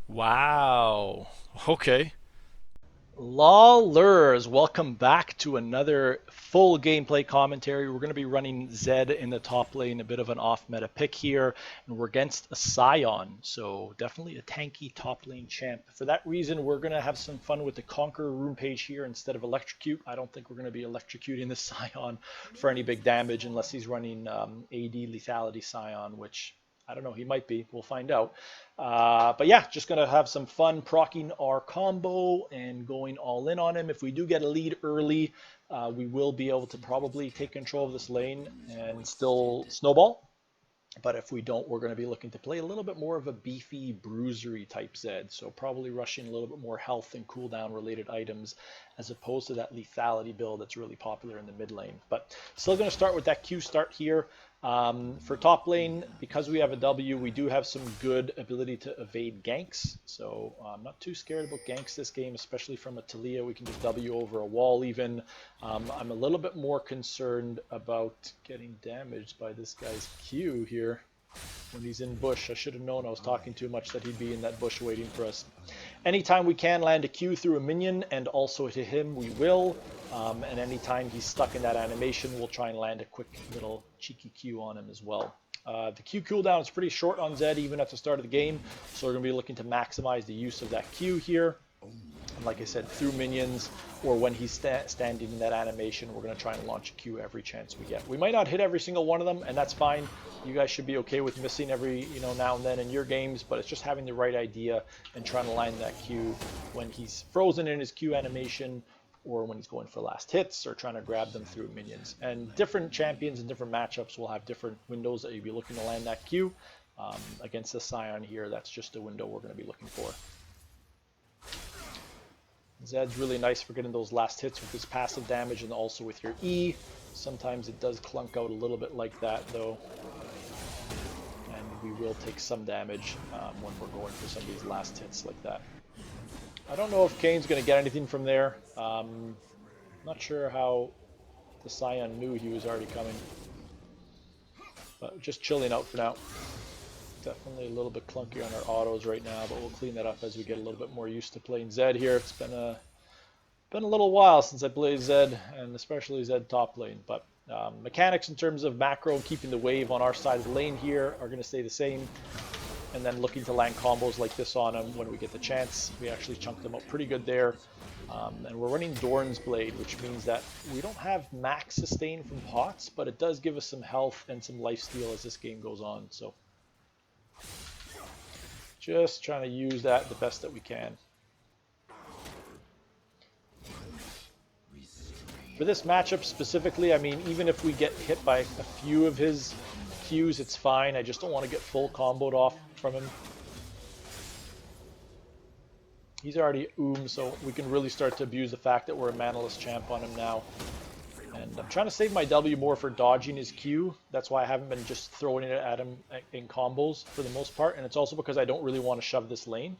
Wow. Okay. Lawlers, welcome back to another full gameplay commentary. We're going to be running Zed in the top lane, a bit of an off-meta pick here, and we're against a Scion, so definitely a tanky top lane champ. For that reason, we're going to have some fun with the Conqueror rune page here instead of Electrocute. I don't think we're going to be electrocuting this Scion for any big damage unless he's running AD Lethality Scion, which I don't know, he might be. We'll find out. But yeah, just going to have some fun procking our combo and going all in on him. If we do get a lead early, we will be able to probably take control of this lane and still snowball. But if we don't, we're going to be looking to play a little bit more of a beefy, bruisery type Zed. So probably rushing a little bit more health and cooldown related items as opposed to that lethality build that's really popular in the mid lane. But still going to start with that Q start here. For top lane, because we have a W, we do have some good ability to evade ganks. So I'm not too scared about ganks this game, especially from a Talia. We can just W over a wall even. I'm a little bit more concerned about getting damaged by this guy's Q here when he's in bush. I should have known I was talking too much that he'd be in that bush waiting for us. Anytime we can land a Q through a minion and also hit him, we will. And anytime he's stuck in that animation, we'll try and land a quick little cheeky Q on him as well. The Q cooldown is pretty short on Zed even at the start of the game, so we're going to be looking to maximize the use of that Q here. And like I said, through minions or when he's standing in that animation, we're going to try and launch a Q every chance we get. We might not hit every single one of them, and that's fine. You guys should be okay with missing every now and then in your games, but it's just having the right idea and trying to line that Q when he's frozen in his Q animation or when he's going for last hits or trying to grab them through minions. And different champions and different matchups will have different windows that you'll be looking to land that Q. Against the Scion here, that's just a window we're going to be looking for. Zed's really nice for getting those last hits with his passive damage and also with your E. Sometimes it does clunk out a little bit like that though. And we will take some damage when we're going for some of these last hits like that. I don't know if Kane's going to get anything from there. Not sure how the Scion knew he was already coming. But just chilling out for now. Definitely a little bit clunky on our autos right now, but we'll clean that up as we get a little bit more used to playing Zed here. It's been a little while since I played Zed, and especially Zed top lane. But mechanics in terms of macro and keeping the wave on our side of the lane here are going to stay the same. And then looking to land combos like this on him when we get the chance. We actually chunked them up pretty good there. And we're running Dorn's Blade, which means that we don't have max sustain from pots, but it does give us some health and some lifesteal as this game goes on. So just trying to use that the best that we can. For this matchup specifically, I mean, even if we get hit by a few of his Qs, it's fine. I just don't want to get full comboed off from him. He's already so we can really start to abuse the fact that we're a manaless champ on him now. And I'm trying to save my W more for dodging his Q. That's why I haven't been just throwing it at him in combos for the most part. And it's also because I don't really want to shove this lane.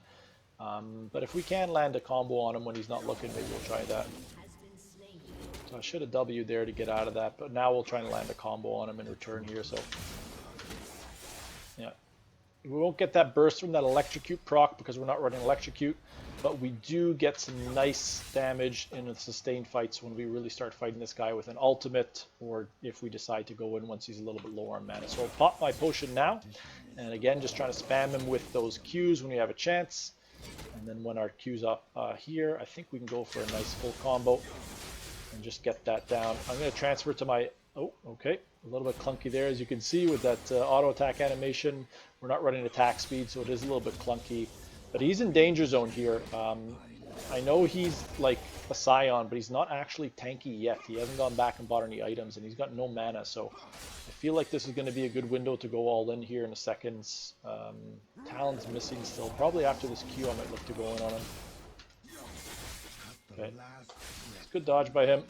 But if we can land a combo on him when he's not looking, maybe we'll try that. So I should have W'd there to get out of that. But now we'll try and land a combo on him in return here. So yeah. We won't get that burst from that electrocute proc because we're not running electrocute, but we do get some nice damage in the sustained fights when we really start fighting this guy with an ultimate, or if we decide to go in once he's a little bit lower on mana. So I'll pop my potion now, and again, just trying to spam him with those Qs when we have a chance. And then when our Q's up here, I think we can go for a nice full combo and just get that down. I'm going to transfer to my... Oh, okay. A little bit clunky there, as you can see, with that auto attack animation. We're not running attack speed, so it is a little bit clunky. But he's in danger zone here. I know he's like a Scion, but he's not actually tanky yet. He hasn't gone back and bought any items, and he's got no mana. So I feel like this is going to be a good window to go all in here in a second. Talon's missing still. Probably after this Q, I might look to go in on him. Okay. It's good dodge by him.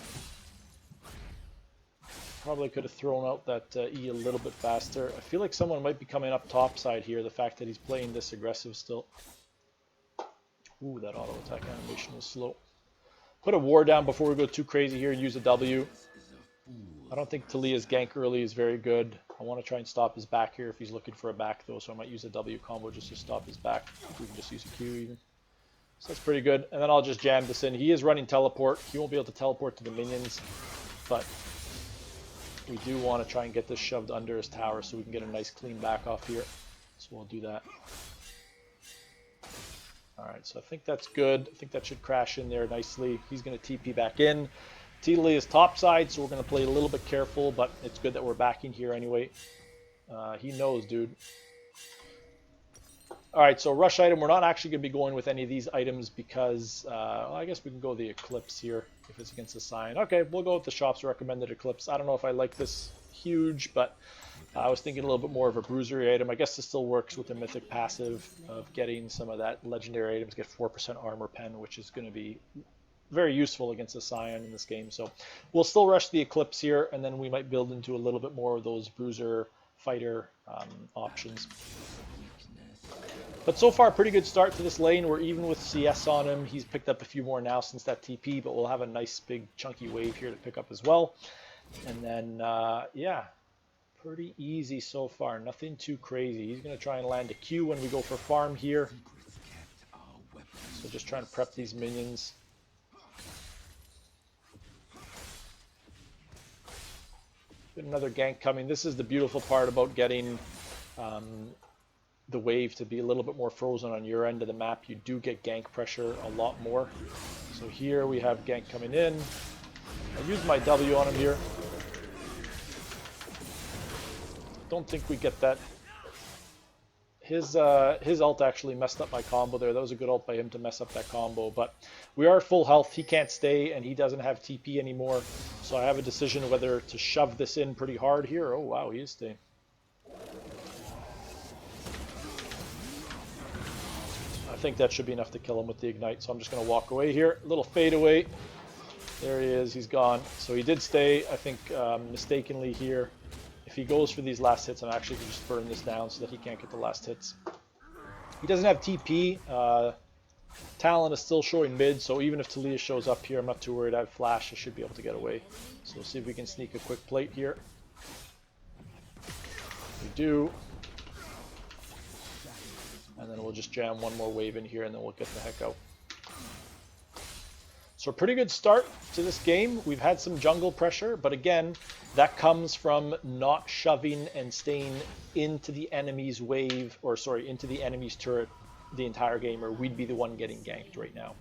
Probably could have thrown out that E a little bit faster. I feel like someone might be coming up top side here, the fact that he's playing this aggressive still. Ooh, that auto attack animation was slow. Put a ward down before we go too crazy here, use a W. I don't think Talia's gank early is very good. I want to try and stop his back here if he's looking for a back though, so I might use a W combo just to stop his back. We can just use a Q even. So that's pretty good. And then I'll just jam this in. He is running teleport. He won't be able to teleport to the minions, but we do want to try and get this shoved under his tower so we can get a nice clean back off here. So we'll do that. Alright, so I think that's good. I think that should crash in there nicely. He's going to TP back in. Tidley is topside, so we're going to play a little bit careful, but it's good that we're backing here anyway. He knows, dude. Alright, so rush item. We're not actually going to be going with any of these items because, well, I guess we can go the Eclipse here if it's against the Scion. Okay, we'll go with the shop's recommended Eclipse. I don't know if I like this huge, but I was thinking a little bit more of a bruisery item. I guess this still works with the mythic passive of getting some of that legendary items, get 4% armor pen, which is going to be very useful against the Scion in this game. So we'll still rush the Eclipse here, and then we might build into a little bit more of those bruiser fighter options. But so far, pretty good start to this lane. We're even with CS on him. He's picked up a few more now since that TP, but we'll have a nice big chunky wave here to pick up as well. And then, yeah, pretty easy so far. Nothing too crazy. He's going to try and land a Q when we go for farm here. So just trying to prep these minions. Get another gank coming. This is the beautiful part about getting the wave to be a little bit more frozen on your end of the map. You do get gank pressure a lot more. So here we have gank coming in. I use my W on him here. Don't think we get that. His ult actually messed up my combo there. That was a good ult by him to mess up that combo. But we are at full health. He can't stay, and he doesn't have TP anymore. So I have a decision whether to shove this in pretty hard here. Oh, wow, he is staying. I think that should be enough to kill him with the ignite, so I'm just going to walk away here. A little fade away. There he is. He's gone. So he did stay, I think, mistakenly here. If he goes for these last hits, I'm actually going to just burn this down so that he can't get the last hits. He doesn't have TP. Talon is still showing mid, so even if Talia shows up here, I'm not too worried. I have flash. I should be able to get away. So we'll see if we can sneak a quick plate here. We do. And then we'll just jam one more wave in here and then we'll get the heck out. So a pretty good start to this game. We've had some jungle pressure, but again, that comes from not shoving and staying into the enemy's wave, or sorry, into the enemy's turret the entire game, or we'd be the one getting ganked right now.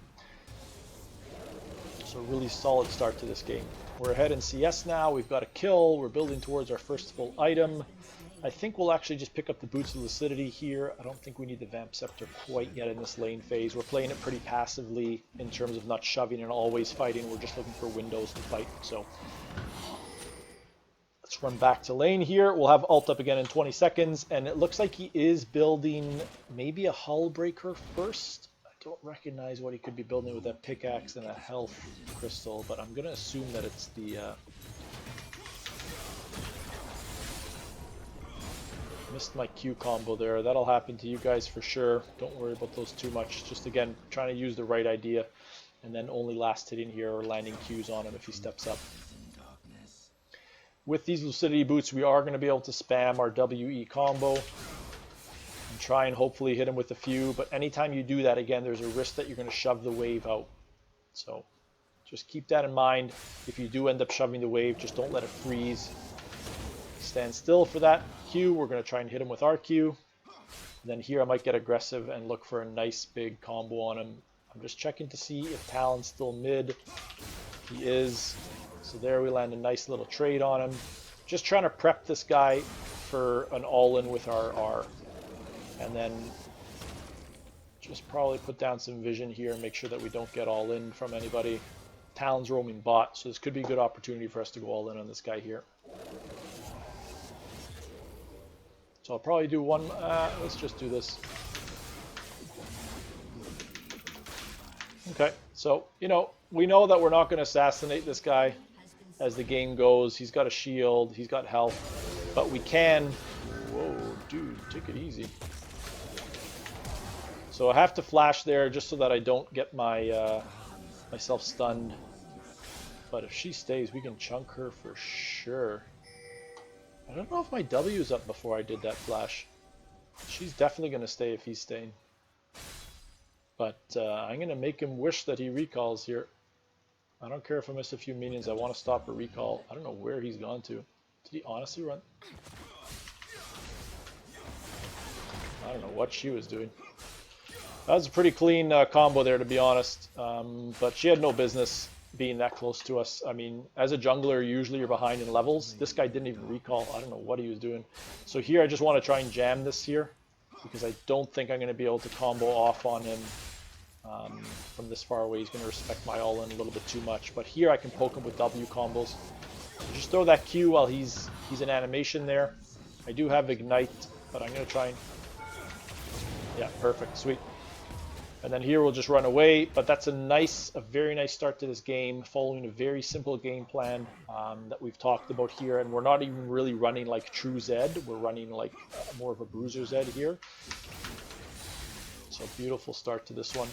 So a really solid start to this game. We're ahead in CS now. We've got a kill. We're building towards our first full item. I think we'll actually just pick up the Boots of Lucidity here. I don't think we need the Vamp Scepter quite yet in this lane phase. We're playing it pretty passively in terms of not shoving and always fighting. We're just looking for windows to fight. So let's run back to lane here. We'll have ult up again in 20 seconds. And it looks like he is building maybe a Hull Breaker first. I don't recognize what he could be building with a pickaxe and a health crystal, but I'm going to assume that it's the... Missed my Q combo there. That'll happen to you guys for sure. Don't worry about those too much. Just again, trying to use the right idea and then only last hitting here or landing Qs on him if he steps up. With these Lucidity Boots, we are going to be able to spam our WE combo and try and hopefully hit him with a few. But anytime you do that, again, there's a risk that you're going to shove the wave out. So just keep that in mind. If you do end up shoving the wave, just don't let it freeze. Stand still for that Q. We're going to try and hit him with our Q. And then here I might get aggressive and look for a nice big combo on him. I'm just checking to see if Talon's still mid. He is. So there we land a nice little trade on him. Just trying to prep this guy for an all-in with our R. And then just probably put down some vision here and make sure that we don't get all-in from anybody. Talon's roaming bot, so this could be a good opportunity for us to go all-in on this guy here. So I'll probably do one, let's just do this. Okay, so, you know, we know that we're not going to assassinate this guy as the game goes. He's got a shield, he's got health, but we can... Whoa, dude, take it easy. So I have to flash there just so that I don't get my myself stunned. But if she stays, we can chunk her for sure. I don't know if my W's up before I did that flash. She's definitely going to stay if he's staying. But I'm going to make him wish that he recalls here. I don't care if I miss a few minions. I want to stop a recall. I don't know where he's gone to. Did he honestly run? I don't know what she was doing. That was a pretty clean combo there, to be honest. But she had no business being that close to us. I mean, as a jungler, usually you're behind in levels. This guy didn't even recall. I don't know what he was doing. So here, I just want to try and jam this here, because I don't think I'm going to be able to combo off on him from this far away. He's going to respect my all-in a little bit too much. But here, I can poke him with W combos. Just throw that Q while he's in animation there. I do have Ignite, but I'm going to try and... Yeah, perfect. Sweet. And then here we'll just run away, but that's a very nice start to this game, following a very simple game plan that we've talked about here. And we're not even really running like true Zed, we're running like more of a bruiser Zed here. So beautiful start to this one.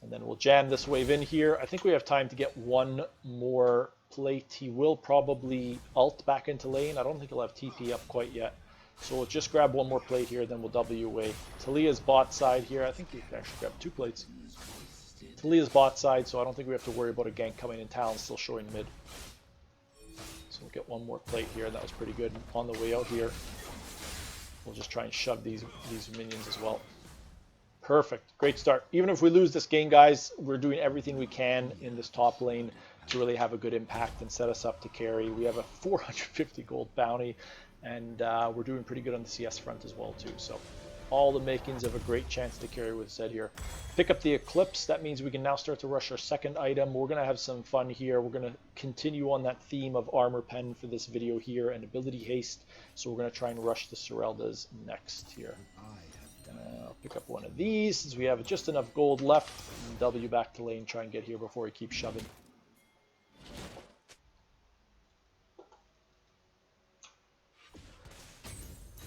And then we'll jam this wave in here. I think we have time to get one more plate. He will probably ult back into lane. I don't think he'll have TP up quite yet. So we'll just grab one more plate here, then we'll W away. Talia's bot side here. I think we can actually grab 2 plates. Talia's bot side, so I don't think we have to worry about a gank coming in. Talon's still showing mid. So we'll get one more plate here, and that was pretty good. On the way out here, we'll just try and shove these minions as well. Perfect. Great start. Even if we lose this game, guys, we're doing everything we can in this top lane to really have a good impact and set us up to carry. We have a 450 gold bounty. And we're doing pretty good on the CS front as well too. So all the makings of a great chance to carry with Zed here. Pick up the Eclipse. That means we can now start to rush our second item. We're going to have some fun here. We're going to continue on that theme of armor pen for this video here and ability haste. So we're going to try and rush the Sereldas next here. I'll pick up one of these since we have just enough gold left. And W back to lane, try and get here before he keeps shoving.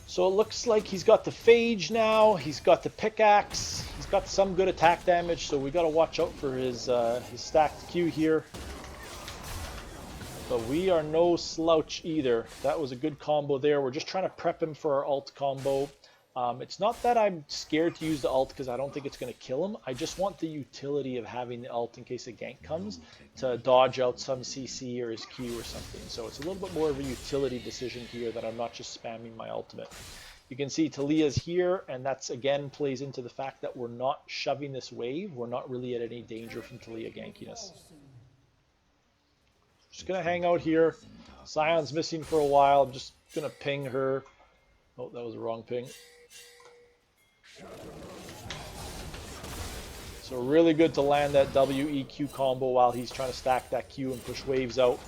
So it looks like he's got the Phage now, he's got the pickaxe, he's got some good attack damage, so we got to watch out for his stacked Q here. But we are no slouch either. That was a good combo there. We're just trying to prep him for our ult combo. It's not that I'm scared to use the ult because I don't think it's going to kill him. I just want the utility of having the ult in case a gank comes to dodge out some CC or his Q or something. So it's a little bit more of a utility decision here that I'm not just spamming my ultimate. You can see Talia's here, and that's again plays into the fact that we're not shoving this wave. We're not really at any danger from Talia gankiness. Just going to hang out here. Sion's missing for a while. I'm just going to ping her. Oh, that was the wrong ping. So really good to land that WEQ combo while he's trying to stack that Q and push waves out.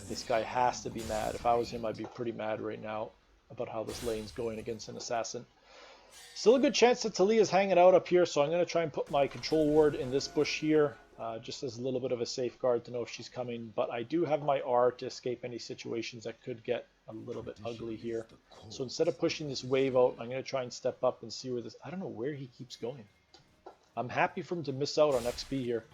This guy has to be mad. If I was him, I'd be pretty mad right now about how this lane's going against an assassin. Still a good chance that Talia's hanging out up here, so I'm going to try and put my control ward in this bush here, just as a little bit of a safeguard to know if she's coming. But I do have my R to escape any situations that could get a little bit ugly here. So instead of pushing this wave out, I'm going to try and step up and see where this... I don't know where he keeps going. I'm happy for him to miss out on XP here.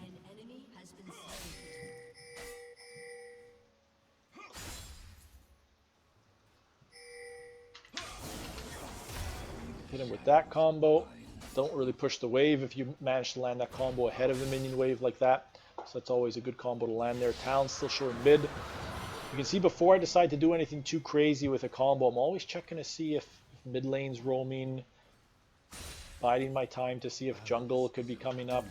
Hit him with that combo. Don't really push the wave if you manage to land that combo ahead of the minion wave like that. So that's always a good combo to land there. Talon's still showing mid. You can see before I decide to do anything too crazy with a combo, I'm always checking to see if mid lane's roaming, biding my time to see if jungle could be coming up.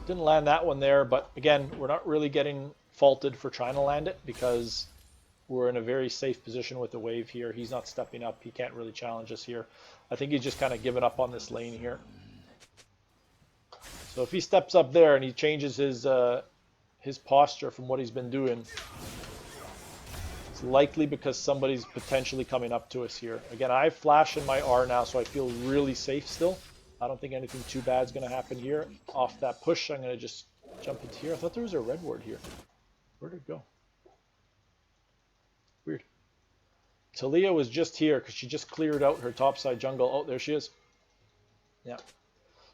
Didn't land that one there, but again, we're not really getting faulted for trying to land it because we're in a very safe position with the wave here. He's not stepping up. He can't really challenge us here. I think he's just kind of given up on this lane here. So if he steps up there and he changes his posture from what he's been doing, it's likely because somebody's potentially coming up to us here. Again, I have flash in my R now, so I feel really safe still. I don't think anything too bad is going to happen here. Off that push, I'm going to just jump into here. I thought there was a red ward here. Where did it go? Weird. Talia was just here because she just cleared out her topside jungle. Oh, there she is. Yeah.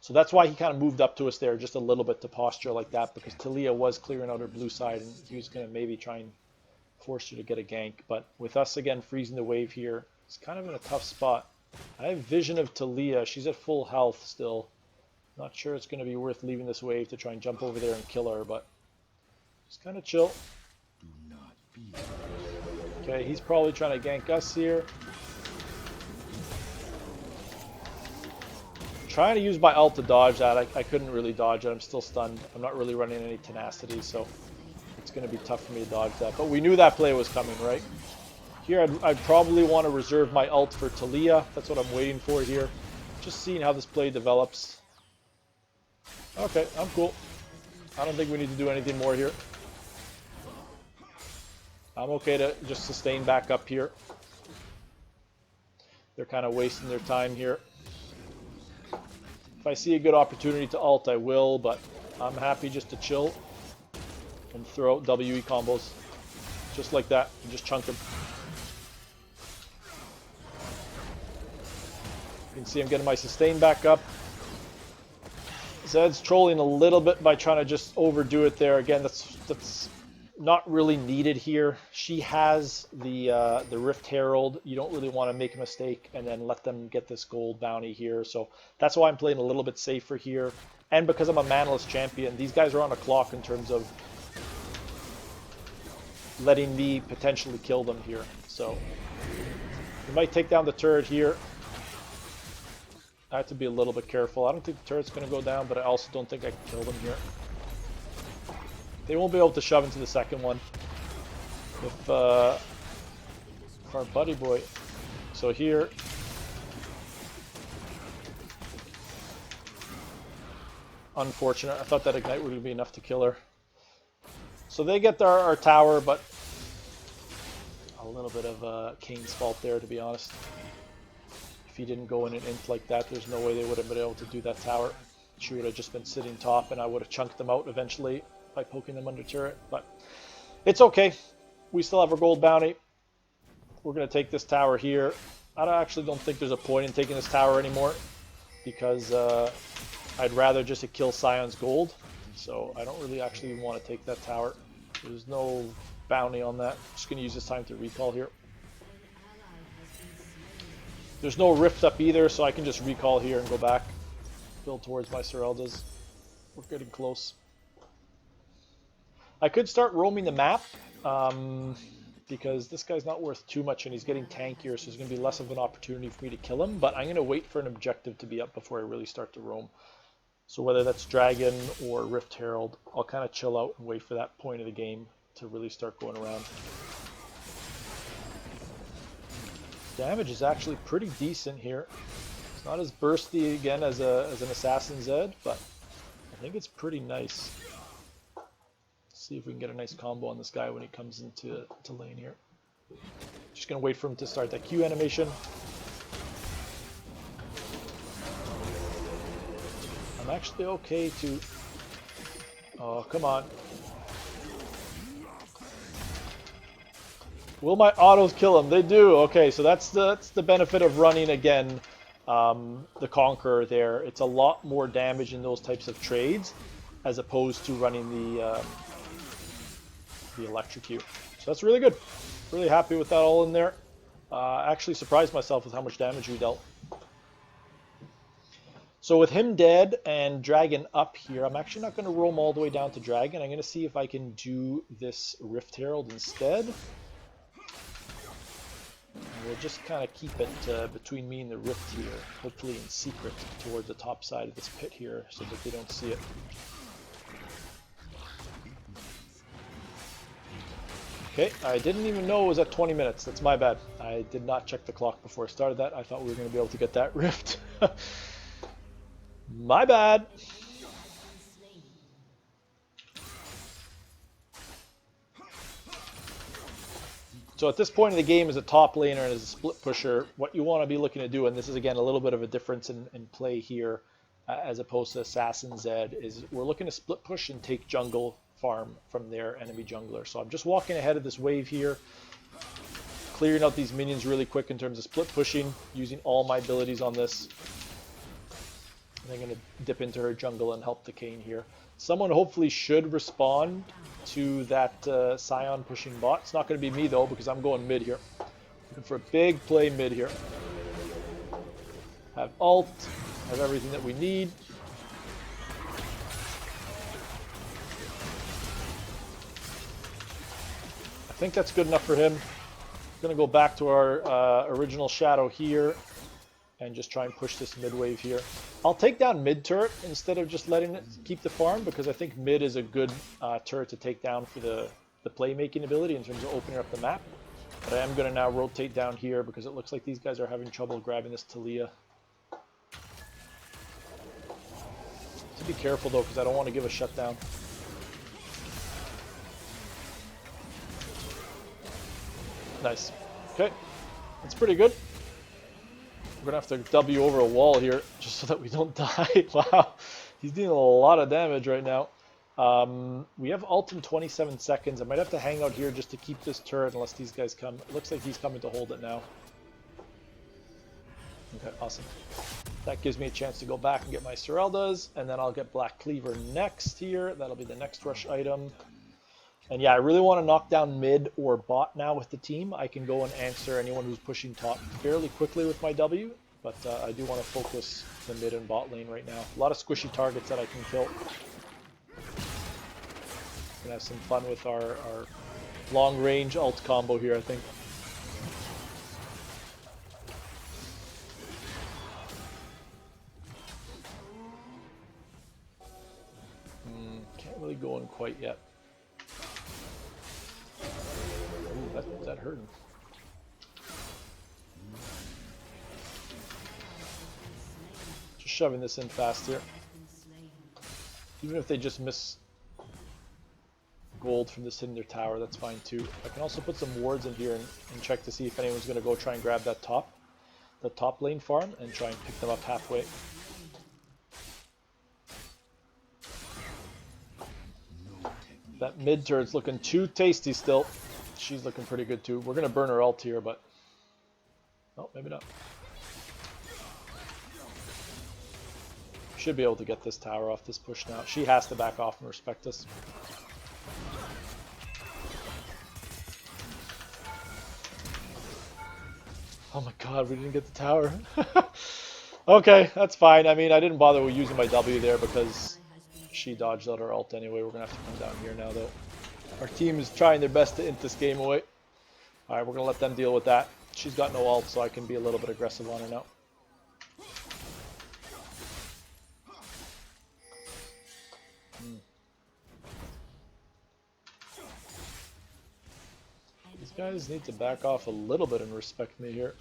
So that's why he kind of moved up to us there just a little bit to posture like that, because Talia was clearing out her blue side and he was going to maybe try and force you to get a gank. But with us again freezing the wave here, it's kind of in a tough spot. I have vision of Talia. She's at full health still. Not sure it's going to be worth leaving this wave to try and jump over there and kill her, but just kind of chill. Okay, he's probably trying to gank us here. Trying to use my ult to dodge that. I couldn't really dodge it. I'm still stunned. I'm not really running any tenacity, so it's going to be tough for me to dodge that. But we knew that play was coming, right? Here, I'd probably want to reserve my ult for Talia. That's what I'm waiting for here. Just seeing how this play develops. Okay, I'm cool. I don't think we need to do anything more here. I'm okay to just sustain back up here. They're kind of wasting their time here. If I see a good opportunity to ult, I will, but I'm happy just to chill and throw out WE combos. Just like that, and just chunk them. You can see I'm getting my sustain back up. Zed's trolling a little bit by trying to just overdo it there. Again, that's not really needed here. She has the Rift Herald. You don't really want to make a mistake and then let them get this gold bounty here. So that's why I'm playing a little bit safer here. And because I'm a manless champion, these guys are on a clock in terms of letting me potentially kill them here. So we might take down the turret here. I have to be a little bit careful. I don't think the turret's going to go down, but I also don't think I can kill them here. They won't be able to shove into the second one. If our buddy boy... So here... Unfortunate. I thought that ignite would be enough to kill her. So they get our tower, but... A little bit of Kane's fault there, to be honest. If he didn't go in an int like that, there's no way they would have been able to do that tower. She would have just been sitting top, and I would have chunked them out eventually by poking them under turret. But it's okay. We still have our gold bounty. We're going to take this tower here. I actually don't think there's a point in taking this tower anymore, because I'd rather just kill Scion's gold. So I don't really actually want to take that tower. There's no bounty on that. I'm just going to use this time to recall here. There's no rift up either, so I can just recall here and go back. Build towards my Sereldas. We're getting close. I could start roaming the map, because this guy's not worth too much and he's getting tankier, so there's going to be less of an opportunity for me to kill him, but I'm going to wait for an objective to be up before I really start to roam. So whether that's Dragon or Rift Herald, I'll kind of chill out and wait for that point of the game to really start going around. Damage is actually pretty decent here. It's not as bursty again as an Assassin Zed, but I think it's pretty nice. Let's see if we can get a nice combo on this guy when he comes into lane here. Just gonna wait for him to start that Q animation. I'm actually okay to... Oh, come on. Will my autos kill him? They do. Okay, so that's the benefit of running again the Conqueror there. It's a lot more damage in those types of trades as opposed to running the electrocute. So that's really good. Really happy with that all in there. Actually surprised myself with how much damage we dealt. So with him dead and Dragon up here, I'm actually not going to roam all the way down to Dragon. I'm going to see if I can do this Rift Herald instead. We'll just kind of keep it between me and the Rift here, hopefully in secret towards the top side of this pit here so that they don't see it. Okay, I didn't even know it was at 20 minutes. That's my bad. I did not check the clock before I started that. I thought we were going to be able to get that Rift. My bad. So at this point in the game, as a top laner and as a split pusher, what you want to be looking to do, and this is again a little bit of a difference in play here as opposed to Assassin Zed, is we're looking to split push and take jungle farm from their enemy jungler. So I'm just walking ahead of this wave here, clearing out these minions really quick in terms of split pushing, using all my abilities on this. And I'm going to dip into her jungle and help the Kayn here. Someone hopefully should respond to that Scion pushing bot. It's not going to be me though, because I'm going mid here. Looking for a big play mid here. Have ult, have everything that we need. I think that's good enough for him. Going to go back to our original shadow here and just try and push this mid wave here. I'll take down mid turret instead of just letting it keep the farm, because I think mid is a good turret to take down for the playmaking ability in terms of opening up the map. But I am going to now rotate down here because it looks like these guys are having trouble grabbing this Talia. To be careful though, because I don't want to give a shutdown. Nice. Okay, that's pretty good. We're going to have to W over a wall here just so that we don't die. Wow, he's dealing a lot of damage right now. We have ult in 27 seconds. I might have to hang out here just to keep this turret unless these guys come. It looks like he's coming to hold it now. Okay, awesome. That gives me a chance to go back and get my Sereldas, and then I'll get Black Cleaver next here. That'll be the next rush item. And yeah, I really want to knock down mid or bot now with the team. I can go and answer anyone who's pushing top fairly quickly with my W, but I do want to focus the mid and bot lane right now. A lot of squishy targets that I can kill. Gonna have some fun with our long range ult combo here, I think. Can't really go in quite yet. Ooh, that hurt him. Just shoving this in fast here. Even if they just miss gold from this hitting their tower, that's fine too. I can also put some wards in here and check to see if anyone's going to go try and grab that top lane farm and try and pick them up halfway. That mid turret's looking too tasty still. She's looking pretty good too. We're going to burn her ult here, but... oh, maybe not. Should be able to get this tower off this push now. She has to back off and respect us. Oh my god, we didn't get the tower. Okay, that's fine. I mean, I didn't bother with using my W there because she dodged out her ult anyway. We're going to have to come down here now, though. Our team is trying their best to int this game away. Alright, we're going to let them deal with that. She's got no ult, so I can be a little bit aggressive on her now. These guys need to back off a little bit and respect me here.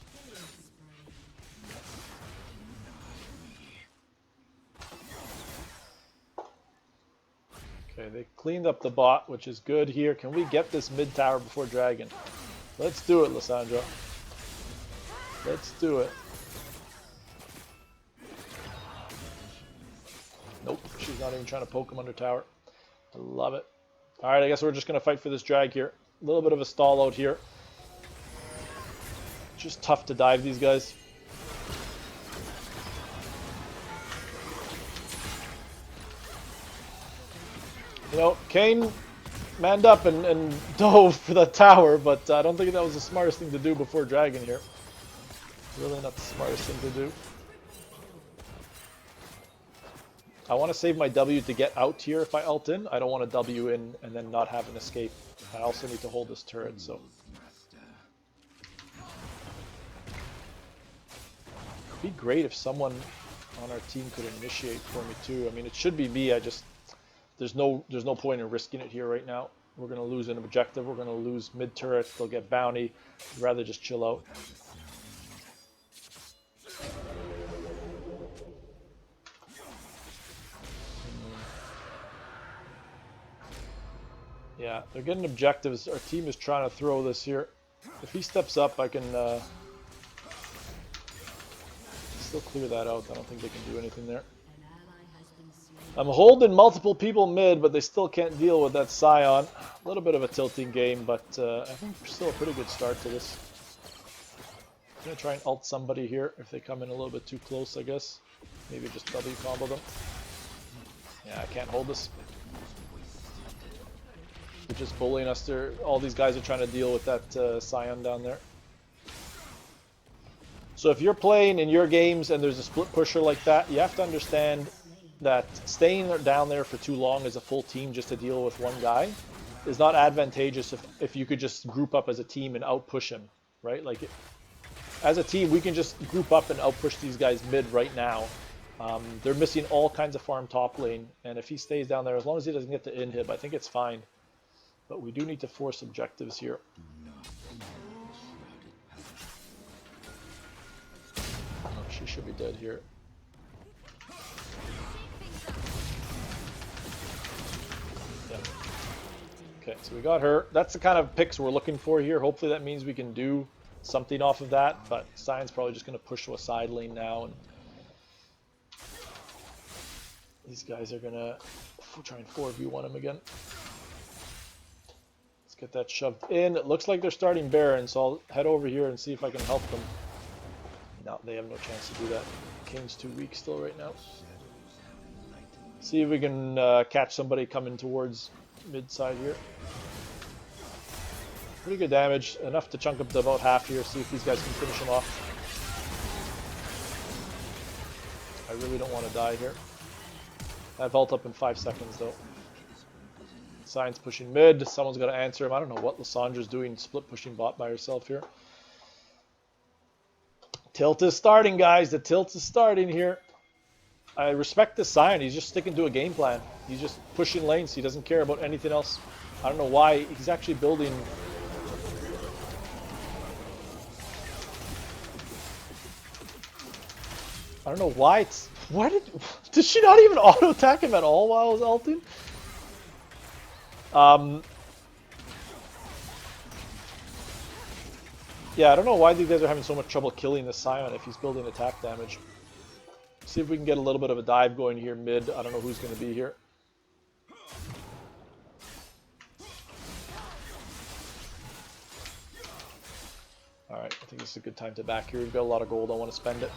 Okay, they cleaned up the bot, which is good here. Can we get this mid tower before dragon? Let's do it, Lissandra. Let's do it. Nope, she's not even trying to poke him under tower. I love it. Alright, I guess we're just going to fight for this drag here. A little bit of a stall out here. Just tough to dive these guys. You know, Kayn manned up and dove for the tower, but I don't think that was the smartest thing to do before dragon here. Really not the smartest thing to do. I want to save my W to get out here if I ult in. I don't want to W in and then not have an escape. I also need to hold this turret, so... it'd be great if someone on our team could initiate for me too. I mean, it should be me. I just... There's no point in risking it here right now. We're going to lose an objective. We're going to lose mid turret. They'll get bounty. I'd rather just chill out. Yeah, they're getting objectives. Our team is trying to throw this here. If he steps up, I can still clear that out. I don't think they can do anything there. I'm holding multiple people mid, but they still can't deal with that Scion. A little bit of a tilting game, but I think still a pretty good start to this. I'm going to try and ult somebody here if they come in a little bit too close, I guess. Maybe just W combo them. Yeah, I can't hold this. They're just bullying us. All these guys are trying to deal with that Scion down there. So if you're playing in your games and there's a split pusher like that, you have to understand that staying down there for too long as a full team just to deal with one guy is not advantageous if you could just group up as a team and outpush him, right? Like, as a team, we can just group up and outpush these guys mid right now. They're missing all kinds of farm top lane, and if he stays down there, as long as he doesn't get the inhib, I think it's fine. But we do need to force objectives here. Oh, she should be dead here. Yeah. Okay, so we got her. That's the kind of picks we're looking for here. Hopefully that means we can do something off of that, but Sion's probably just going to push to a side lane now, and these guys are going to try and 4v1 him again. Let's get that shoved in. It looks like they're starting Baron, so I'll head over here and see if I can help them. No, they have no chance to do that. Kane's too weak still right now. See if we can catch somebody coming towards mid side here. Pretty good damage, enough to chunk up to about half here, see if these guys can finish him off. I really don't want to die here. I have ult up in 5 seconds though. Sion's pushing mid, someone's got to answer him. I don't know what Lissandra's doing, split pushing bot by herself here. Tilt is starting, guys, the tilt is starting here. I respect this Sion, he's just sticking to a game plan. He's just pushing lanes, he doesn't care about anything else. I don't know why, he's actually building... I don't know why it's... Why did she not even auto attack him at all while I was ulting? Yeah, I don't know why these guys are having so much trouble killing the Scion if he's building attack damage. See if we can get a little bit of a dive going here mid. I don't know who's going to be here. Alright, I think this is a good time to back here. We've got a lot of gold, I want to spend it.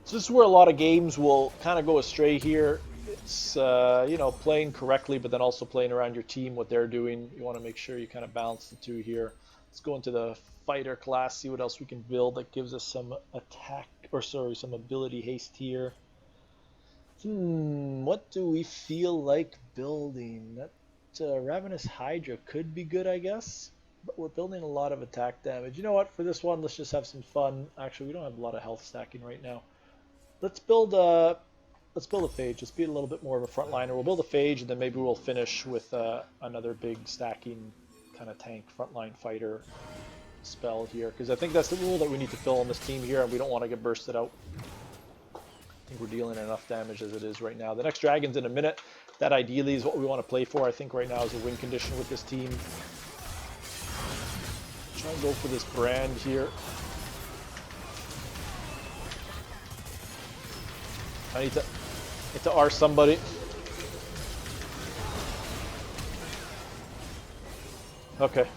So this is where a lot of games will kind of go astray here. It's, you know, playing correctly, but then also playing around your team, what they're doing. You want to make sure you kind of balance the two here. Let's go into the fighter class, see what else we can build that gives us some attack, or sorry, some ability haste here. What do we feel like building? That Ravenous Hydra could be good, I guess. But we're building a lot of attack damage. You know what, for this one, let's just have some fun. Actually, we don't have a lot of health stacking right now. Let's build a phage. Let's be a little bit more of a frontliner. We'll build a phage, and then maybe we'll finish with another big stacking kind of tank frontline fighter spell here, because I think that's the rule that we need to fill on this team here, and we don't want to get bursted out. I think we're dealing enough damage as it is right now. The next dragon's in a minute. That ideally is what we want to play for. I think right now is a win condition with this team. Try and go for this brand here. I need to R somebody. Okay.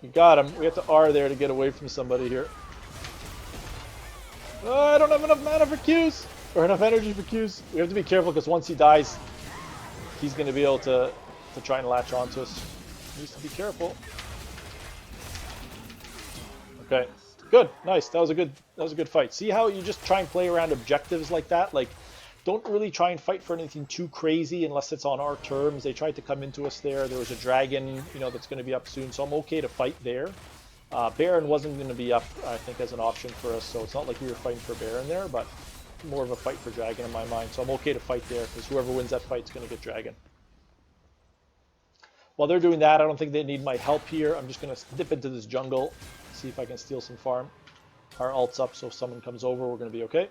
You got him. We have to R there to get away from somebody here. Oh, I don't have enough mana for Qs. Or enough energy for Qs. We have to be careful because once he dies, he's going to be able to try and latch onto us. Needs to be careful. Okay. Good, nice. That was a good fight. See how you just try and play around objectives like that? Like, don't really try and fight for anything too crazy unless it's on our terms. They tried to come into us there. There was a dragon, you know, that's going to be up soon, so I'm okay to fight there. Baron wasn't going to be up, I think, as an option for us, so it's not like we were fighting for Baron there, but more of a fight for dragon in my mind. So I'm okay to fight there because whoever wins that fight is going to get dragon. While they're doing that, I don't think they need my help here. I'm just going to dip into this jungle. See if I can steal some farm. Our ult's up, so if someone comes over, we're going to be okay.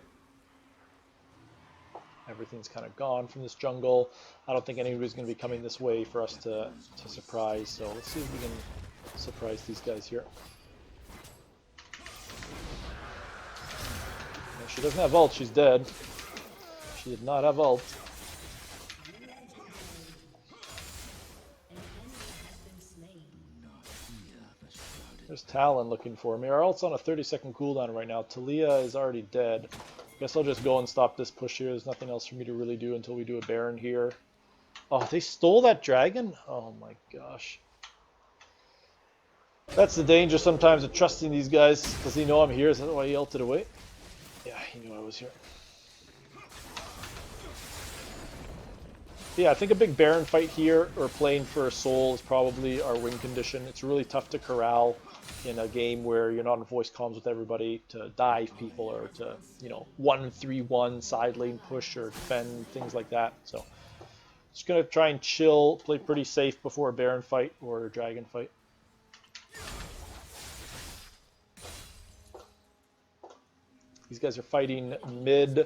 Everything's kind of gone from this jungle. I don't think anybody's going to be coming this way for us to surprise, so let's see if we can surprise these guys here. No, she doesn't have ult, she's dead. She did not have ult. There's Talon looking for me. Our ult's on a 30-second cooldown right now. Talia is already dead. Guess I'll just go and stop this push here. There's nothing else for me to really do until we do a Baron here. Oh, they stole that dragon? Oh my gosh. That's the danger sometimes of trusting these guys. Does he know I'm here? Is that why he ulted away? Yeah, he knew I was here. Yeah, I think a big Baron fight here, or playing for a soul, is probably our win condition. It's really tough to corral in a game where you're not in voice comms with everybody to dive people or to, you know, 1-3-1 side lane push or defend, things like that. So just going to try and chill, play pretty safe before a Baron fight or a Dragon fight. These guys are fighting mid.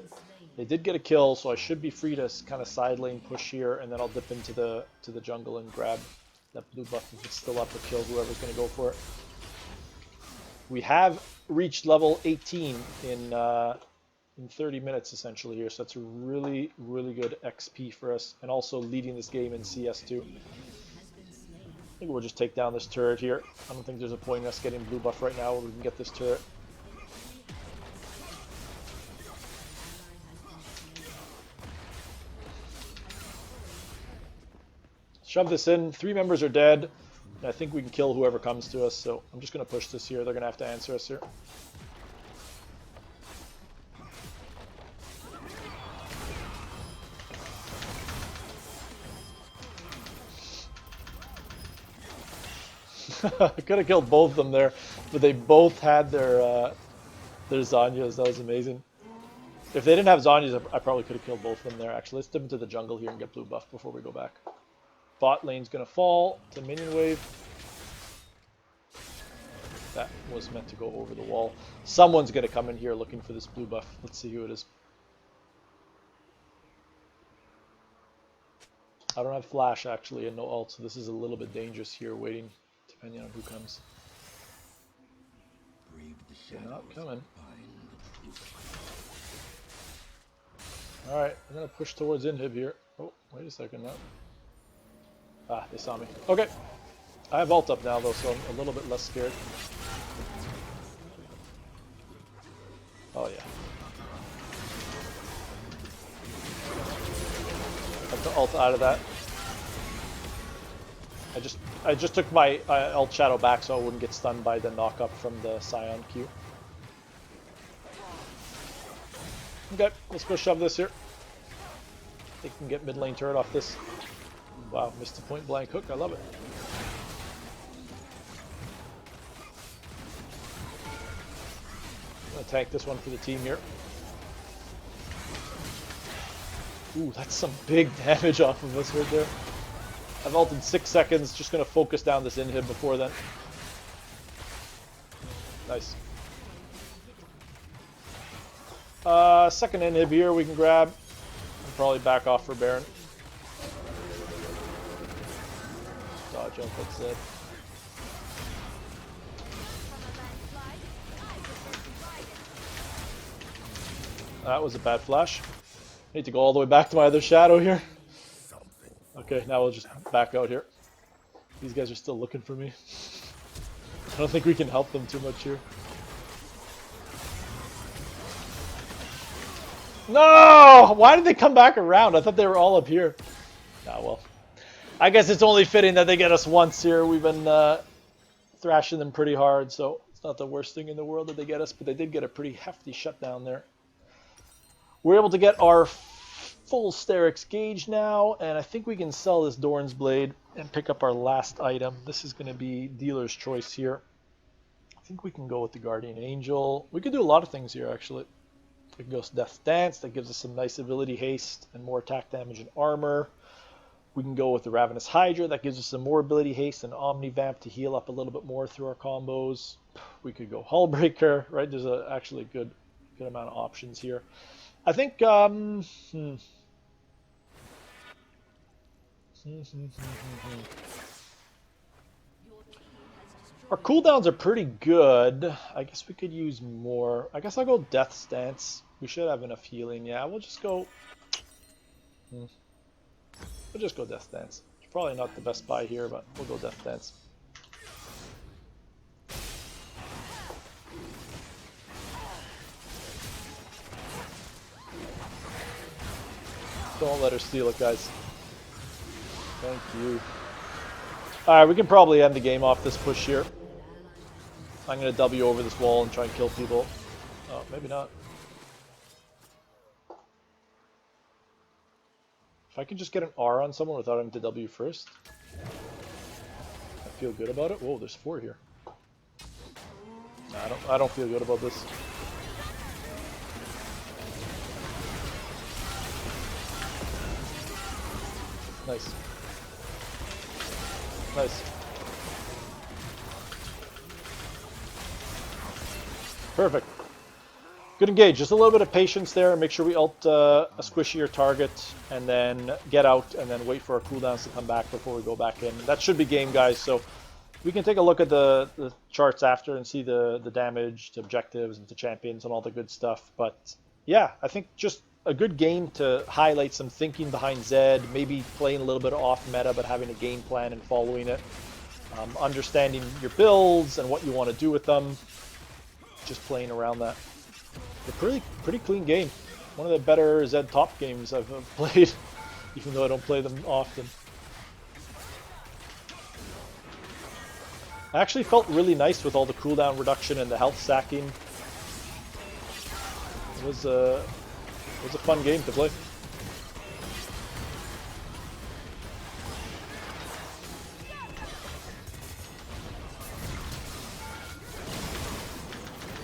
They did get a kill, so I should be free to kind of side lane push here, and then I'll dip into the jungle and grab that blue buff if it's still up to kill whoever's going to go for it. We have reached level 18 in 30 minutes essentially here, so that's a really, really good XP for us, and also leading this game in CS2. I think we'll just take down this turret here. I don't think there's a point in us getting blue buff right now where we can get this turret. Shove this in. 3 members are dead. And I think we can kill whoever comes to us, so I'm just going to push this here. They're going to have to answer us here. I could have killed both of them there, but they both had their Zanyas. That was amazing. If they didn't have Zanyas, I probably could have killed both of them there, actually. Let's dip into the jungle here and get blue buff before we go back. Bot lane's going to fall to minion wave. That was meant to go over the wall. Someone's going to come in here looking for this blue buff. Let's see who it is. I don't have flash actually and no ult, so this is a little bit dangerous here waiting, depending on who comes. They're not coming. Alright, I'm going to push towards inhib here. Oh, wait a second now. Ah, they saw me. Okay. I have ult up now though, so I'm a little bit less scared. Oh yeah. I have to ult out of that. I just took my ult shadow back so I wouldn't get stunned by the knock up from the Scion Q. Okay, let's go shove this here. I think we can get mid lane turret off this. Wow, missed a point blank hook. I love it. I'm going to tank this one for the team here. Ooh, that's some big damage off of us right there. I've ulted 6 seconds. Just going to focus down this inhib before then. Nice. Second inhib here we can grab. And probably back off for Baron. Dodge up, that's it. That was a bad flash. I need to go all the way back to my other shadow here. Okay, now we'll just back out here. These guys are still looking for me. I don't think we can help them too much here. No! Why did they come back around? I thought they were all up here. Ah, well. I guess it's only fitting that they get us once here. We've been thrashing them pretty hard, so it's not the worst thing in the world that they get us, but they did get a pretty hefty shutdown there. We're able to get our full Sterix gauge now, and I think we can sell this Dorn's Blade and pick up our last item. This is going to be dealer's choice here. I think we can go with the Guardian Angel. We could do a lot of things here, actually. We can go with Death's Dance. That gives us some nice ability haste and more attack damage and armor. We can go with the Ravenous Hydra. That gives us some more ability haste and Omnivamp to heal up a little bit more through our combos. We could go Hullbreaker, right? There's actually a good amount of options here. I think, our cooldowns are pretty good. I guess we could use more. I guess I'll go Death's Dance. We should have enough healing. Yeah, we'll just go... We'll just go Death Dance. It's probably not the best buy here, but we'll go Death Dance. Don't let her steal it, guys. Thank you. Alright, we can probably end the game off this push here. I'm going to W over this wall and try and kill people. Oh, maybe not. If I can just get an R on someone without having to W first, I feel good about it. Whoa, there's 4 here. Nah, I don't feel good about this. Nice. Nice. Perfect. Good engage. Just a little bit of patience there. Make sure we ult a squishier target and then get out and then wait for our cooldowns to come back before we go back in. That should be game, guys. So we can take a look at the charts after and see the damage to objectives and to champions and all the good stuff. But yeah, I think just a good game to highlight some thinking behind Zed, maybe playing a little bit off meta but having a game plan and following it. Understanding your builds and what you want to do with them. Just playing around that. A pretty clean game. One of the better Zed top games I've played, even though I don't play them often. I actually felt really nice with all the cooldown reduction and the health stacking. It was a fun game to play.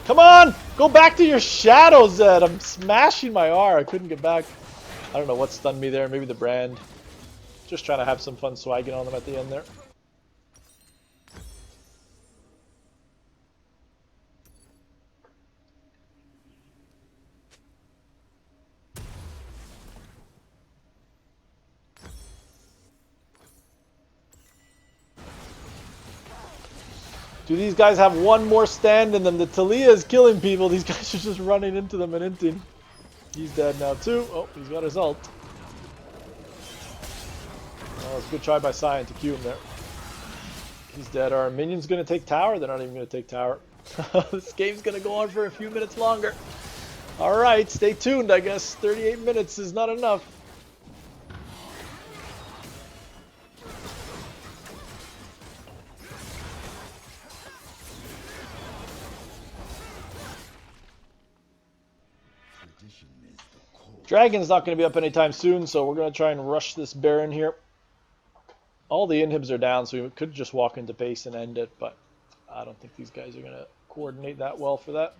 Come on! Go back to your shadow, Zed! I'm smashing my R. I couldn't get back. I don't know what stunned me there. Maybe the brand. Just trying to have some fun swagging on them at the end there. Do these guys have one more stand in them? The Talia is killing people. These guys are just running into them and inting. He's dead now too. Oh, he's got his ult. Oh, it's a good try by Cyan to Q him there. He's dead. Our minion's going to take tower? They're not even going to take tower. This game's going to go on for a few minutes longer. Alright, stay tuned, I guess. 38 minutes is not enough. Dragon's not going to be up anytime soon, so we're going to try and rush this Baron here. All the inhibs are down, so we could just walk into base and end it, but I don't think these guys are going to coordinate that well for that.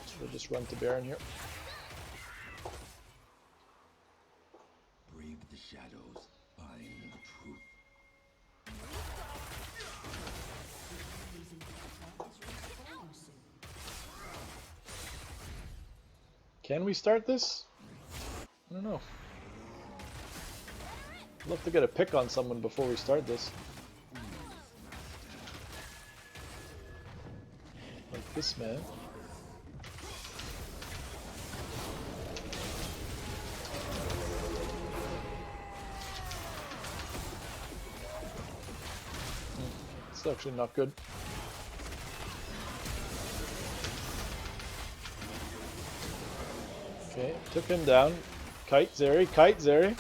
So we'll just run to Baron here. Brave the shadows, find the truth. Can we start this? I don't know. I'd love to get a pick on someone before we start this. Like this man. It's actually not good. Okay, took him down. Kite Zeri, Kite Zeri.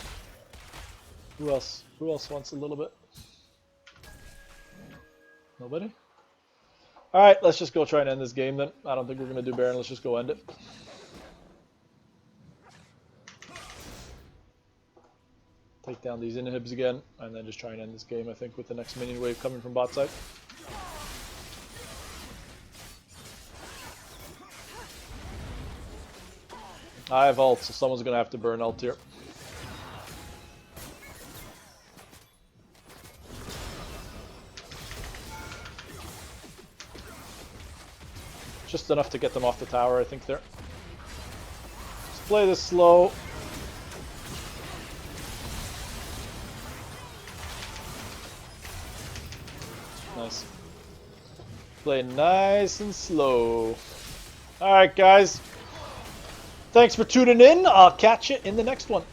Who else? Who else wants a little bit? Nobody? Alright, let's just go try and end this game then. I don't think we're going to do Baron, let's just go end it. Take down these inhibs again, and then just try and end this game, I think, with the next minion wave coming from bot side. I have ult, so someone's going to have to burn ult here. Just enough to get them off the tower, I think, there. Let's play this slow. Nice. Play nice and slow. Alright, guys. Thanks for tuning in. I'll catch you in the next one.